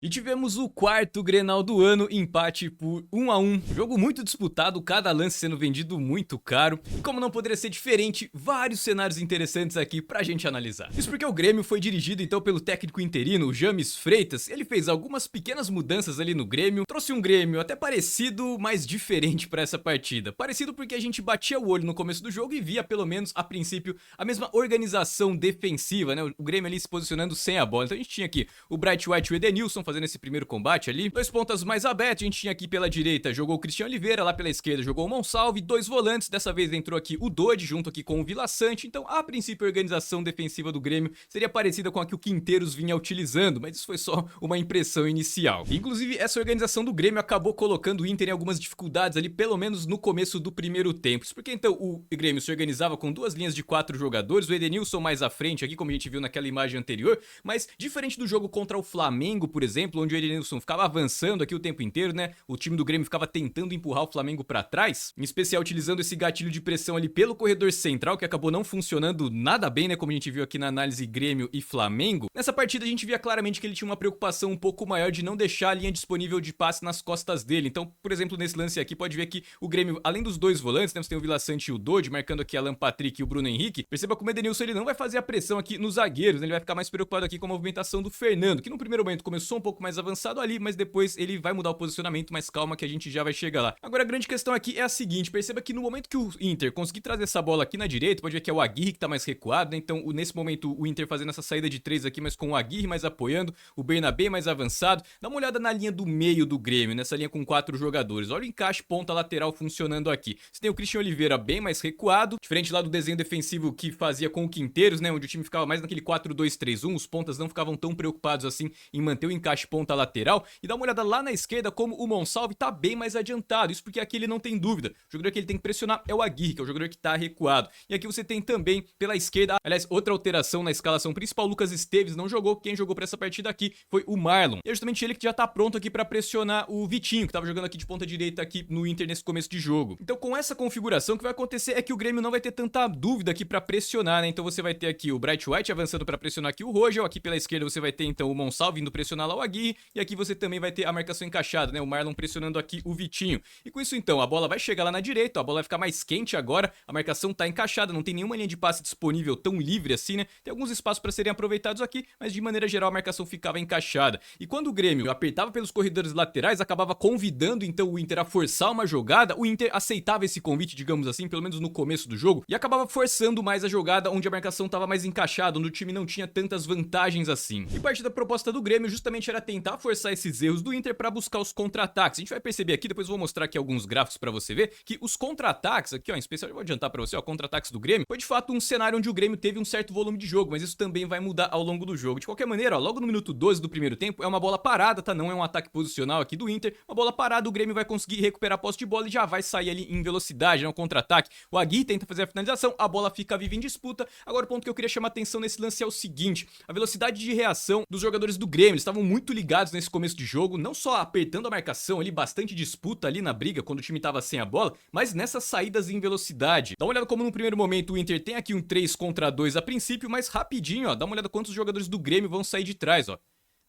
E tivemos o quarto Grenal do ano, empate por 1 a 1, jogo muito disputado, cada lance sendo vendido muito caro, e como não poderia ser diferente, vários cenários interessantes aqui pra gente analisar. Isso porque o Grêmio foi dirigido então pelo técnico interino, o James Freitas. Ele fez algumas pequenas mudanças ali no Grêmio, trouxe um Grêmio até parecido, mas diferente pra essa partida. Parecido porque a gente batia o olho no começo do jogo e via, pelo menos a princípio, a mesma organização defensiva, né? O Grêmio ali se posicionando sem a bola. Então a gente tinha aqui o Bright White e o Edenilson fazendo esse primeiro combate ali, dois pontas mais abertos. A gente tinha aqui pela direita, jogou o Cristiano Oliveira, lá pela esquerda jogou o Monsalve, dois volantes, dessa vez entrou aqui o Dodi junto aqui com o Vila Sante. Então a princípio a organização defensiva do Grêmio seria parecida com a que o Quinteiros vinha utilizando, mas isso foi só uma impressão inicial. Inclusive essa organização do Grêmio acabou colocando o Inter em algumas dificuldades ali, pelo menos no começo do primeiro tempo. Isso porque então o Grêmio se organizava com duas linhas de 4 jogadores, o Edenilson mais à frente aqui, como a gente viu naquela imagem anterior, mas diferente do jogo contra o Flamengo, por exemplo, onde o Edenilson ficava avançando aqui o tempo inteiro, né? O time do Grêmio ficava tentando empurrar o Flamengo pra trás, em especial utilizando esse gatilho de pressão ali pelo corredor central, que acabou não funcionando nada bem, né? Como a gente viu aqui na análise Grêmio e Flamengo. Nessa partida a gente via claramente que ele tinha uma preocupação um pouco maior de não deixar a linha disponível de passe nas costas dele. Então, por exemplo, nesse lance aqui, pode ver que o Grêmio, além dos dois volantes, né? Você tem o Vila Sante e o Dodi, marcando aqui Alan Patrick e o Bruno Henrique. Perceba como o Edenilson ele não vai fazer a pressão aqui nos zagueiros, né? Ele vai ficar mais preocupado aqui com a movimentação do Fernando, que no primeiro momento começou um pouco mais avançado ali, mas depois ele vai mudar o posicionamento, mas calma que a gente já vai chegar lá. Agora a grande questão aqui é a seguinte, perceba que no momento que o Inter conseguir trazer essa bola aqui na direita, pode ver que é o Aguirre que tá mais recuado, né? Então nesse momento o Inter fazendo essa saída de 3 aqui, mas com o Aguirre mais apoiando, o Bernabé mais avançado. Dá uma olhada na linha do meio do Grêmio, nessa linha com 4 jogadores. Olha o encaixe ponta lateral funcionando aqui. Você tem o Cristiano Oliveira bem mais recuado, diferente lá do desenho defensivo que fazia com o Quinteiros, né? Onde o time ficava mais naquele 4-2-3-1, os pontas não ficavam tão preocupados assim em manter o encaixe ponta lateral. E dá uma olhada lá na esquerda como o Monsalve tá bem mais adiantado, isso porque aqui ele não tem dúvida. O jogador que ele tem que pressionar é o Aguirre, que é o jogador que tá recuado. E aqui você tem também pela esquerda, aliás, outra alteração na escalação principal, o Lucas Esteves não jogou, quem jogou pra essa partida aqui foi o Marlon. E é justamente ele que já tá pronto aqui pra pressionar o Vitinho, que tava jogando aqui de ponta direita aqui no Inter nesse começo de jogo. Então com essa configuração o que vai acontecer é que o Grêmio não vai ter tanta dúvida aqui pra pressionar, né? Então você vai ter aqui o Bright White avançando pra pressionar aqui o Rogel, aqui pela esquerda você vai ter então o Monsalve indo pressionar lá o Aguirre, e aqui você também vai ter a marcação encaixada, né? O Marlon pressionando aqui o Vitinho. E com isso então, a bola vai chegar lá na direita, a bola vai ficar mais quente agora, a marcação tá encaixada, não tem nenhuma linha de passe disponível tão livre assim, né? Tem alguns espaços para serem aproveitados aqui, mas de maneira geral a marcação ficava encaixada. E quando o Grêmio apertava pelos corredores laterais, acabava convidando então o Inter a forçar uma jogada, o Inter aceitava esse convite, digamos assim, pelo menos no começo do jogo, e acabava forçando mais a jogada onde a marcação tava mais encaixada, onde o time não tinha tantas vantagens assim. E parte da proposta do Grêmio justamente era tentar forçar esses erros do Inter para buscar os contra-ataques. A gente vai perceber aqui, depois eu vou mostrar aqui alguns gráficos para você ver, que os contra-ataques aqui, ó, em especial eu vou adiantar para você, ó, contra-ataques do Grêmio, foi de fato um cenário onde o Grêmio teve um certo volume de jogo, mas isso também vai mudar ao longo do jogo. De qualquer maneira, ó, logo no minuto 12 do primeiro tempo, é uma bola parada, tá? Não é um ataque posicional aqui do Inter, uma bola parada, o Grêmio vai conseguir recuperar a posse de bola e já vai sair ali em velocidade, né, um contra-ataque. O Aguirre tenta fazer a finalização, a bola fica viva em disputa. Agora o ponto que eu queria chamar atenção nesse lance é o seguinte, a velocidade de reação dos jogadores do Grêmio, eles estavam muito ligados nesse começo de jogo, não só apertando a marcação ali, bastante disputa ali na briga quando o time tava sem a bola, mas nessas saídas em velocidade. Dá uma olhada como no primeiro momento o Inter tem aqui um 3 contra 2 a princípio, mas rapidinho, ó, dá uma olhada quantos jogadores do Grêmio vão sair de trás, ó.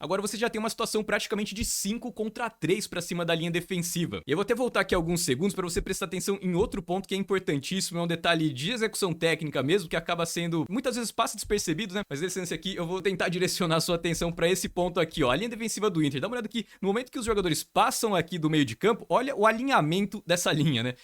Agora você já tem uma situação praticamente de 5 contra 3 pra cima da linha defensiva. E eu vou até voltar aqui alguns segundos pra você prestar atenção em outro ponto que é importantíssimo, é um detalhe de execução técnica mesmo, que acaba sendo, muitas vezes passa despercebido, né? Mas nesse lance aqui eu vou tentar direcionar a sua atenção pra esse ponto aqui, ó, a linha defensiva do Inter. Dá uma olhada aqui, no momento que os jogadores passam aqui do meio de campo, olha o alinhamento dessa linha, né?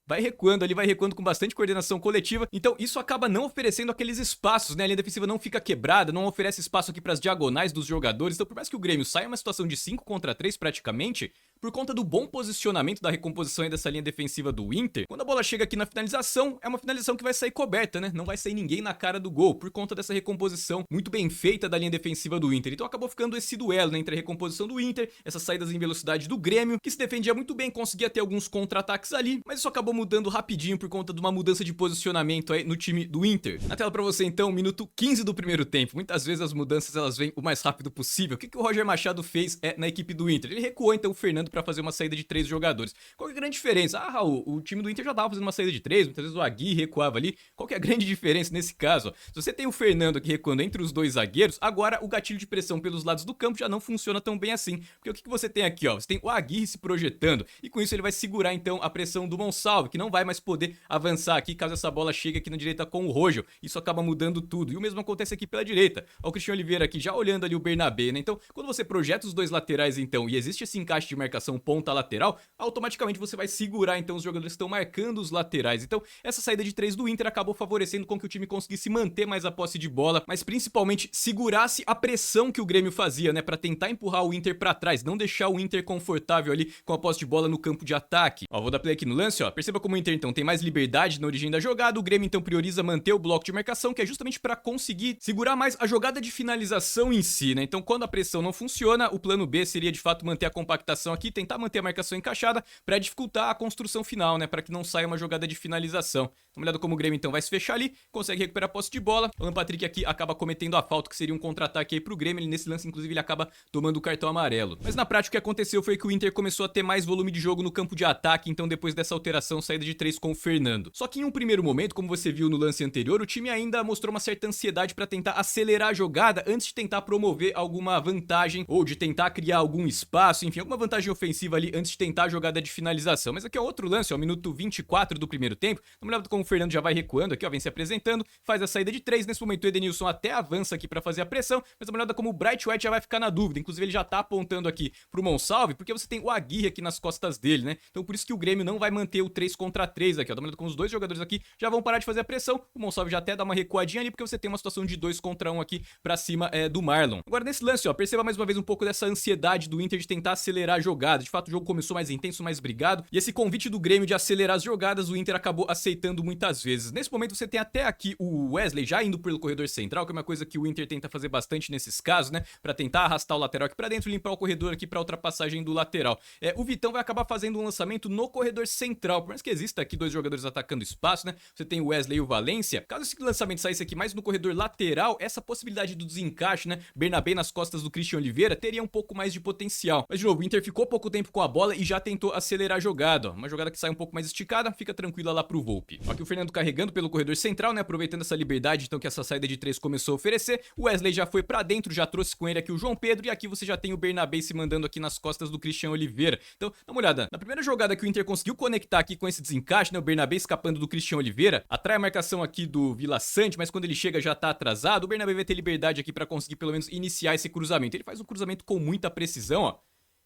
Vai recuando ali, vai recuando com bastante coordenação coletiva, então isso acaba não oferecendo aqueles espaços, né? A linha defensiva não fica quebrada, não oferece espaço aqui para as diagonais dos jogadores, então por mais que o Grêmio saia uma situação de 5 contra 3 praticamente, por conta do bom posicionamento da recomposição aí dessa linha defensiva do Inter, quando a bola chega aqui na finalização, é uma finalização que vai sair coberta, né? Não vai sair ninguém na cara do gol, por conta dessa recomposição muito bem feita da linha defensiva do Inter. Então acabou ficando esse duelo, né, entre a recomposição do Inter, essas saídas em velocidade do Grêmio, que se defendia muito bem, conseguia ter alguns contra-ataques ali, mas isso acabou mudando rapidinho por conta de uma mudança de posicionamento aí no time do Inter. Na tela pra você então, minuto 15 do primeiro tempo. Muitas vezes as mudanças elas vêm o mais rápido possível. O que o Roger Machado fez na equipe do Inter? Ele recuou então o Fernando pra fazer uma saída de 3 jogadores. Qual que é a grande diferença? Ah, Raul, o time do Inter já tava fazendo uma saída de 3, muitas vezes o Aguirre recuava ali. Qual que é a grande diferença nesse caso? Ó, se você tem o Fernando aqui recuando entre os dois zagueiros, agora o gatilho de pressão pelos lados do campo já não funciona tão bem assim. Porque o que você tem aqui, ó? Você tem o Aguirre se projetando e com isso ele vai segurar então a pressão do Monsalve, que não vai mais poder avançar aqui caso essa bola chegue aqui na direita com o Rogel. Isso acaba mudando tudo. E o mesmo acontece aqui pela direita. Ó, o Christian Oliveira aqui já olhando ali o Bernabé, né? Então, quando você projeta os dois laterais então e existe esse encaixe de marcação ponta lateral, automaticamente você vai segurar então os jogadores que estão marcando os laterais. Então, essa saída de 3 do Inter acabou favorecendo com que o time conseguisse manter mais a posse de bola, mas principalmente segurasse a pressão que o Grêmio fazia, né, para tentar empurrar o Inter para trás, não deixar o Inter confortável ali com a posse de bola no campo de ataque. Ó, vou dar play aqui no lance, ó. Perceba como o Inter então tem mais liberdade na origem da jogada, o Grêmio então prioriza manter o bloco de marcação, que é justamente para conseguir segurar mais a jogada de finalização em si, né? Então, quando a pressão não funciona, o plano B seria de fato manter a compactação aqui, tentar manter a marcação encaixada para dificultar a construção final, né, para que não saia uma jogada de finalização. Dá uma olhada como o Grêmio então vai se fechar ali, consegue recuperar a posse de bola. O Alan Patrick aqui acaba cometendo a falta, que seria um contra-ataque aí pro Grêmio. Ele, nesse lance, inclusive, ele acaba tomando o cartão amarelo. Mas na prática o que aconteceu foi que o Inter começou a ter mais volume de jogo no campo de ataque, então depois dessa alteração, saída de 3 com o Fernando. Só que em um primeiro momento, como você viu no lance anterior, o time ainda mostrou uma certa ansiedade para tentar acelerar a jogada antes de tentar promover alguma vantagem ou de tentar criar algum espaço, enfim, alguma vantagem ofensiva ali antes de tentar a jogada de finalização. Mas aqui é outro lance, ó, minuto 24 do primeiro tempo. Dá uma olhada como o Fernando já vai recuando aqui, ó, vem se apresentando, faz a saída de 3. Nesse momento o Edenilson até avança aqui para fazer a pressão, mas dá uma olhada como o Bright White já vai ficar na dúvida. Inclusive ele já tá apontando aqui pro Monsalve, porque você tem o Aguirre aqui nas costas dele, né? Então por isso que o Grêmio não vai manter o 3 contra 3 aqui, ó. Dá uma olhada como os dois jogadores aqui já vão parar de fazer a pressão. O Monsalve já até dá uma recuadinha ali, porque você tem uma situação de 2 contra 1 aqui pra cima do Marlon. Agora nesse lance, ó, perceba mais uma vez um pouco dessa ansiedade do Inter de tentar acelerar a jogada. De fato o jogo começou mais intenso, mais brigado, e esse convite do Grêmio de acelerar as jogadas, o Inter acabou aceitando muitas vezes. Nesse momento você tem até aqui o Wesley já indo pelo corredor central, que é uma coisa que o Inter tenta fazer bastante nesses casos, né, pra tentar arrastar o lateral aqui pra dentro, limpar o corredor aqui pra ultrapassagem do lateral. O Vitão vai acabar fazendo um lançamento no corredor central, por mais que exista aqui dois jogadores atacando espaço, né, você tem o Wesley e o Valência. Caso esse lançamento saísse aqui mais no corredor lateral, essa possibilidade do desencaixe, né, Bernabé nas costas do Christian Oliveira teria um pouco mais de potencial. Mas de novo, o Inter ficou pouco tempo com a bola e já tentou acelerar a jogada, ó. Uma jogada que sai um pouco mais esticada, fica tranquila lá pro Volpi. Aqui o Fernando carregando pelo corredor central, né, aproveitando essa liberdade então que essa saída de 3 começou a oferecer. O Wesley já foi pra dentro, já trouxe com ele aqui o João Pedro, e aqui você já tem o Bernabé se mandando aqui nas costas do Christian Oliveira. Então, dá uma olhada, na primeira jogada que o Inter conseguiu conectar aqui com esse desencaixe, né, o Bernabé escapando do Christian Oliveira, atrai a marcação aqui do Vila Sante, mas quando ele chega já tá atrasado. O Bernabé vai ter liberdade aqui pra conseguir pelo menos iniciar esse cruzamento. Ele faz um cruzamento com muita precisão, ó.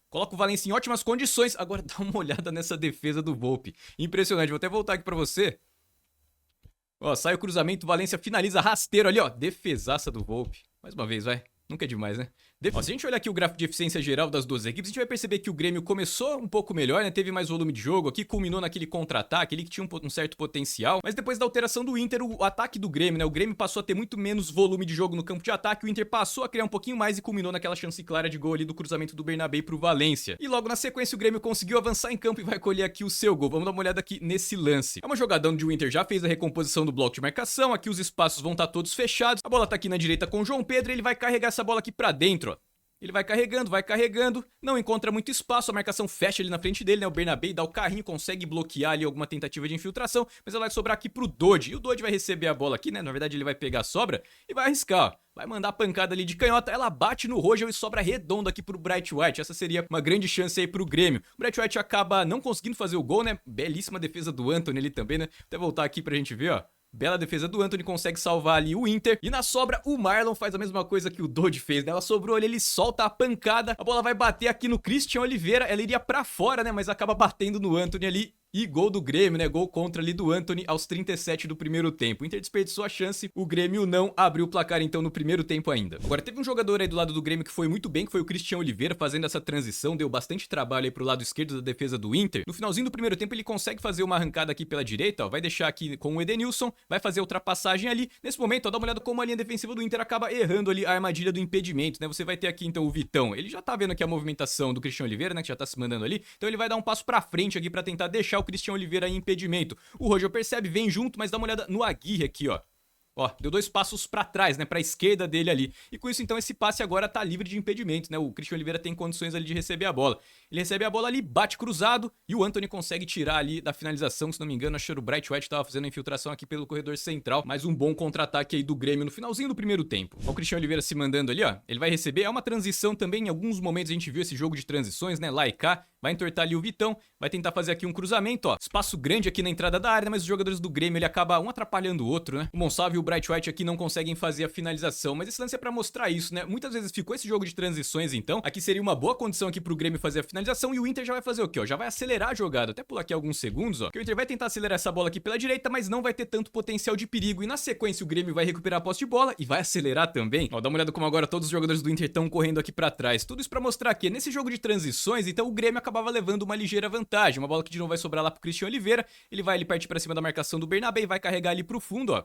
Coloca o Valência em ótimas condições. Agora dá uma olhada nessa defesa do Volpi. Impressionante, vou até voltar aqui pra você. Ó, sai o cruzamento, o Valência finaliza rasteiro ali, ó. Defesaça do Volpi. Mais uma vez, vai. Nunca é demais, né? Ó, se a gente olhar aqui o gráfico de eficiência geral das duas equipes, a gente vai perceber que o Grêmio começou um pouco melhor, né? Teve mais volume de jogo aqui, culminou naquele contra-ataque ali que tinha um certo potencial. Mas depois da alteração do Inter, o ataque do Grêmio, né? O Grêmio passou a ter muito menos volume de jogo no campo de ataque, o Inter passou a criar um pouquinho mais e culminou naquela chance clara de gol ali do cruzamento do Bernabé pro Valência. E logo na sequência o Grêmio conseguiu avançar em campo e vai colher aqui o seu gol. Vamos dar uma olhada aqui nesse lance. É uma jogada onde o Inter já fez a recomposição do bloco de marcação, aqui os espaços vão estar todos fechados. A bola tá aqui na direita com o João Pedro e ele vai carregar essa bola aqui pra dentro, ó. Ele vai carregando, não encontra muito espaço, a marcação fecha ali na frente dele, né? O Bernabé dá o carrinho, consegue bloquear ali alguma tentativa de infiltração, mas ela vai sobrar aqui pro Dodge, e o Dodge vai receber a bola aqui, né? Na verdade ele vai pegar a sobra e vai arriscar, ó. Vai mandar a pancada ali de canhota, ela bate no Rogel e sobra redonda aqui pro Bright White. Essa seria uma grande chance aí pro Grêmio. O Bright White acaba não conseguindo fazer o gol, né? Belíssima defesa do Antony ali também, né? Vou até voltar aqui pra gente ver, ó. Bela defesa do Antony, consegue salvar ali o Inter. E na sobra, o Marlon faz a mesma coisa que o Dodge fez, né? Ela sobrou ali, ele solta a pancada. A bola vai bater aqui no Christian Oliveira. Ela iria pra fora, né? Mas acaba batendo no Antony ali. E gol do Grêmio, né? Gol contra ali do Antony aos 37 do primeiro tempo. O Inter desperdiçou a chance, o Grêmio não abriu o placar então no primeiro tempo ainda. Agora teve um jogador aí do lado do Grêmio que foi muito bem, que foi o Christian Oliveira, fazendo essa transição, deu bastante trabalho aí pro lado esquerdo da defesa do Inter. No finalzinho do primeiro tempo ele consegue fazer uma arrancada aqui pela direita, ó, vai deixar aqui com o Edenilson, vai fazer a ultrapassagem ali. Nesse momento, ó, dá uma olhada como a linha defensiva do Inter acaba errando ali a armadilha do impedimento, né? Você vai ter aqui então o Vitão, ele já tá vendo aqui a movimentação do Christian Oliveira, né? Que já tá se mandando ali, então ele vai dar um passo pra frente aqui pra tentar deixar o Christian Oliveira em impedimento. O Rogel percebe, vem junto, mas dá uma olhada no Aguirre aqui, ó. Ó, deu 2 passos pra trás, né, pra esquerda dele ali. E com isso, então, esse passe agora tá livre de impedimento, né? O Christian Oliveira tem condições ali de receber a bola. Ele recebe a bola ali, bate cruzado e o Antony consegue tirar ali da finalização, se não me engano, acho que o Bright White tava fazendo a infiltração aqui pelo corredor central. Mais um bom contra-ataque aí do Grêmio no finalzinho do primeiro tempo. Ó, o Christian Oliveira se mandando ali, ó. Ele vai receber, é uma transição também, em alguns momentos a gente viu esse jogo de transições, né? Lá e cá. Vai entortar ali o Vitão, vai tentar fazer aqui um cruzamento, ó. Espaço grande aqui na entrada da área, mas os jogadores do Grêmio, ele acaba um atrapalhando o outro, né? O Monsalve e o Bright White aqui não conseguem fazer a finalização, mas esse lance é pra mostrar isso, né? Muitas vezes ficou esse jogo de transições, então, aqui seria uma boa condição aqui pro Grêmio fazer a finalização e o Inter já vai fazer o quê, ó? Já vai acelerar a jogada, até pular aqui alguns segundos, ó, que o Inter vai tentar acelerar essa bola aqui pela direita, mas não vai ter tanto potencial de perigo, e na sequência o Grêmio vai recuperar a posse de bola e vai acelerar também. Ó, dá uma olhada como agora todos os jogadores do Inter estão correndo aqui pra trás, tudo isso pra mostrar que nesse jogo de transições, então o Grêmio acabava levando uma ligeira vantagem, uma bola que de novo vai sobrar lá pro Christian Oliveira, ele vai ali partir pra cima da marcação do Bernabé e vai carregar ali pro fundo, ó.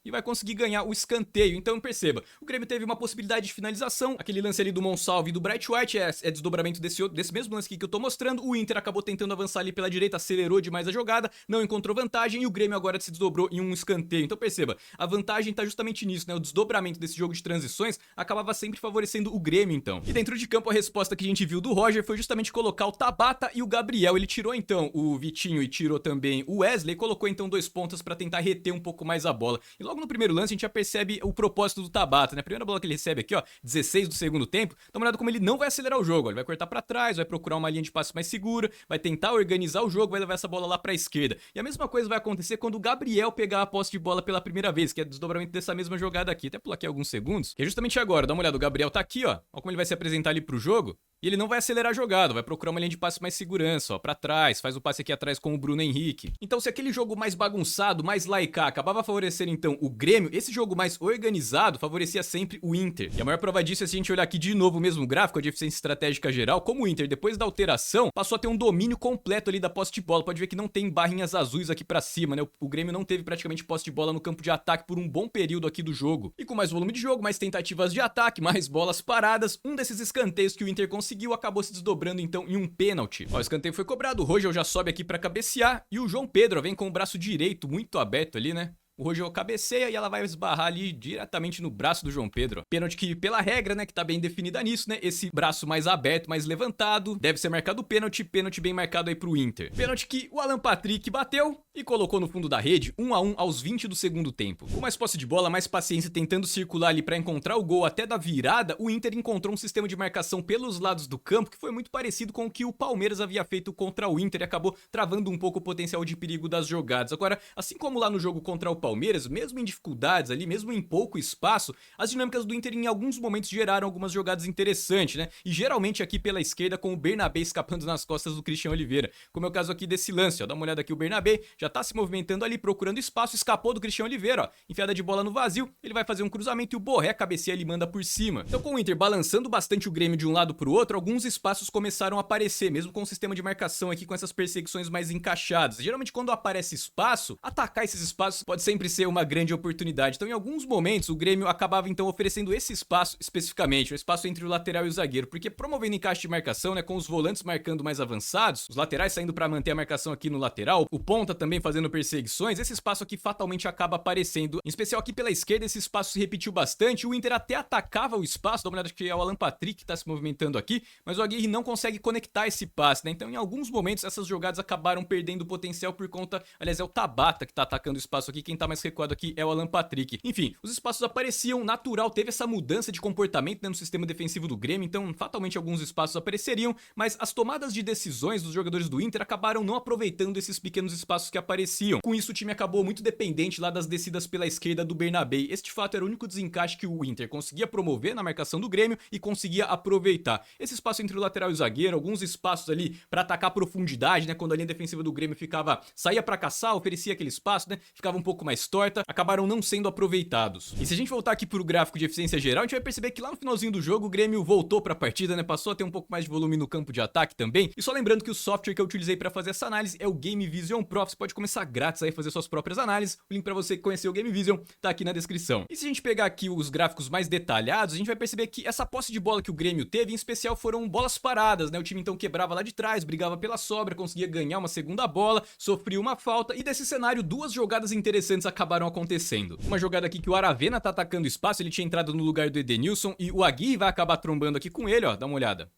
E vai conseguir ganhar o escanteio. Então perceba, o Grêmio teve uma possibilidade de finalização, aquele lance ali do Monsalve e do Bright White é desdobramento desse mesmo lance aqui que eu tô mostrando. O Inter acabou tentando avançar ali pela direita, acelerou demais a jogada, não encontrou vantagem e o Grêmio agora se desdobrou em um escanteio. Então perceba, a vantagem tá justamente nisso, né? O desdobramento desse jogo de transições acabava sempre favorecendo o Grêmio, então. E dentro de campo a resposta que a gente viu do Roger foi justamente colocar o Tabata e o Gabriel. Ele tirou então o Vitinho e tirou também o Wesley, colocou então 2 pontas pra tentar reter um pouco mais a bola. E logo no primeiro lance a gente já percebe o propósito do Tabata, né? A primeira bola que ele recebe aqui, ó, 16 do segundo tempo, dá uma olhada como ele não vai acelerar o jogo, ó. Ele vai cortar pra trás, vai procurar uma linha de passe mais segura, vai tentar organizar o jogo, vai levar essa bola lá pra esquerda. E a mesma coisa vai acontecer quando o Gabriel pegar a posse de bola pela primeira vez, que é o desdobramento dessa mesma jogada aqui. Até pular aqui alguns segundos, que é justamente agora, dá uma olhada, o Gabriel tá aqui, ó como ele vai se apresentar ali pro jogo. E ele não vai acelerar a jogada, vai procurar uma linha de passe mais segurança, ó, pra trás, faz o passe aqui atrás com o Bruno Henrique. Então se aquele jogo mais bagunçado, mais lá e cá, acabava favorecendo então o Grêmio, esse jogo mais organizado favorecia sempre o Inter. E a maior prova disso é se a gente olhar aqui de novo o mesmo gráfico, de eficiência estratégica geral, como o Inter, depois da alteração, passou a ter um domínio completo ali da posse de bola. Pode ver que não tem barrinhas azuis aqui pra cima, né? O Grêmio não teve praticamente posse de bola no campo de ataque por um bom período aqui do jogo. E com mais volume de jogo, mais tentativas de ataque, mais bolas paradas, um desses escanteios que o Inter conseguiu acabou se desdobrando então em um pênalti. Ó, o escanteio foi cobrado, o Rogel já sobe aqui pra cabecear e o João Pedro vem com o braço direito muito aberto ali, né? O Rogel cabeceia e ela vai esbarrar ali diretamente no braço do João Pedro. Pênalti que, pela regra, né, que tá bem definida nisso, né, esse braço mais aberto, mais levantado, deve ser marcado o pênalti bem marcado aí pro Inter. Pênalti que o Alan Patrick bateu e colocou no fundo da rede, 1-1 aos 20 do segundo tempo. Com mais posse de bola, mais paciência tentando circular ali pra encontrar o gol até da virada, o Inter encontrou um sistema de marcação pelos lados do campo que foi muito parecido com o que o Palmeiras havia feito contra o Inter e acabou travando um pouco o potencial de perigo das jogadas. Agora, assim como lá no jogo contra o Palmeiras, mesmo em dificuldades ali, mesmo em pouco espaço, as dinâmicas do Inter em alguns momentos geraram algumas jogadas interessantes, né? E geralmente aqui pela esquerda com o Bernabé escapando nas costas do Christian Oliveira, como é o caso aqui desse lance, ó. Dá uma olhada aqui, o Bernabé já tá se movimentando ali, procurando espaço, escapou do Christian Oliveira, ó. Enfiada de bola no vazio, ele vai fazer um cruzamento e o Borré cabeceia, ele manda por cima. Então com o Inter balançando bastante o Grêmio de um lado pro outro, alguns espaços começaram a aparecer, mesmo com o sistema de marcação aqui, com essas perseguições mais encaixadas. Geralmente quando aparece espaço, atacar esses espaços pode sempre ser uma grande oportunidade. Então em alguns momentos o Grêmio acabava então oferecendo esse espaço especificamente, o espaço entre o lateral e o zagueiro, porque promovendo encaixe de marcação, né, com os volantes marcando mais avançados, os laterais saindo para manter a marcação aqui no lateral, o ponta também fazendo perseguições, esse espaço aqui fatalmente acaba aparecendo. Em especial aqui pela esquerda, esse espaço se repetiu bastante, o Inter até atacava o espaço, dá uma olhada que é o Alan Patrick que tá se movimentando aqui, mas o Aguirre não consegue conectar esse passe, né? Então em alguns momentos essas jogadas acabaram perdendo potencial por conta, aliás, é o Tabata que tá atacando o espaço aqui, quem tá mais recuado aqui é o Alan Patrick. Enfim, os espaços apareciam, natural, teve essa mudança de comportamento, né, no sistema defensivo do Grêmio, então fatalmente alguns espaços apareceriam, mas as tomadas de decisões dos jogadores do Inter acabaram não aproveitando esses pequenos espaços que apareciam. Com isso o time acabou muito dependente lá das descidas pela esquerda do Bernabé. Este de fato era o único desencaixe que o Inter conseguia promover na marcação do Grêmio e conseguia aproveitar. Esse espaço entre o lateral e o zagueiro, alguns espaços ali para atacar a profundidade, né, quando a linha defensiva do Grêmio saía para caçar, oferecia aquele espaço, né, ficava um pouco mais torta, acabaram não sendo aproveitados. E se a gente voltar aqui pro gráfico de eficiência geral, a gente vai perceber que lá no finalzinho do jogo o Grêmio voltou pra partida, né, passou a ter um pouco mais de volume no campo de ataque também. E só lembrando que o software que eu utilizei para fazer essa análise é o Game Vision Pro. Você pode começar grátis aí a fazer suas próprias análises. O link para você conhecer o Game Vision tá aqui na descrição. E se a gente pegar aqui os gráficos mais detalhados, a gente vai perceber que essa posse de bola que o Grêmio teve, em especial, foram bolas paradas, né? O time então quebrava lá de trás, brigava pela sobra, conseguia ganhar uma segunda bola, sofria uma falta, e desse cenário duas jogadas interessantes interessantes acabaram acontecendo. Uma jogada aqui que o Aravena tá atacando o espaço, ele tinha entrado no lugar do Edenilson e o Aguirre vai acabar trombando aqui com ele, ó, dá uma olhada.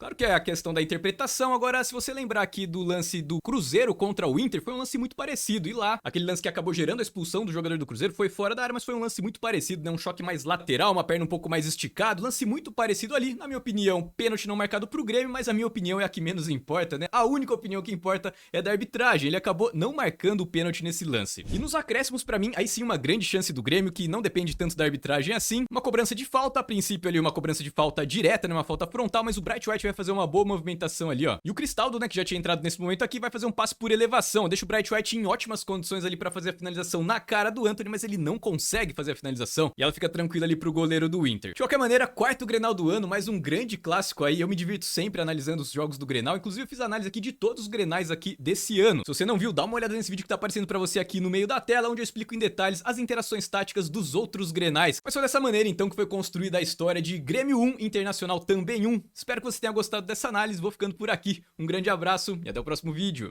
Claro que é a questão da interpretação. Agora, se você lembrar aqui do lance do Cruzeiro contra o Inter, foi um lance muito parecido. E lá, aquele lance que acabou gerando a expulsão do jogador do Cruzeiro foi fora da área, mas foi um lance muito parecido, né? Um choque mais lateral, uma perna um pouco mais esticada. Lance muito parecido ali, na minha opinião. Pênalti não marcado pro Grêmio, mas a minha opinião é a que menos importa, né? A única opinião que importa é da arbitragem. Ele acabou não marcando o pênalti nesse lance. E nos acréscimos, pra mim, aí sim uma grande chance do Grêmio, que não depende tanto da arbitragem assim. Uma cobrança de falta, a princípio ali uma cobrança de falta direta, né? Uma falta frontal, mas o Bright White vai fazer uma boa movimentação ali, ó. E o Cristaldo, né, que já tinha entrado nesse momento aqui, vai fazer um passe por elevação. Deixa o Bright White em ótimas condições ali pra fazer a finalização na cara do Antony, mas ele não consegue fazer a finalização. E ela fica tranquila ali pro goleiro do Inter. De qualquer maneira, quarto Grenal do ano, mais um grande clássico aí. Eu me divirto sempre analisando os jogos do Grenal. Inclusive, eu fiz análise aqui de todos os Grenais aqui desse ano. Se você não viu, dá uma olhada nesse vídeo que tá aparecendo pra você aqui no meio da tela, onde eu explico em detalhes as interações táticas dos outros Grenais. Mas foi dessa maneira, então, que foi construída a história de Grêmio 1, Internacional também 1. Espero que você tenha gostado dessa análise. Vou ficando por aqui. Um grande abraço e até o próximo vídeo.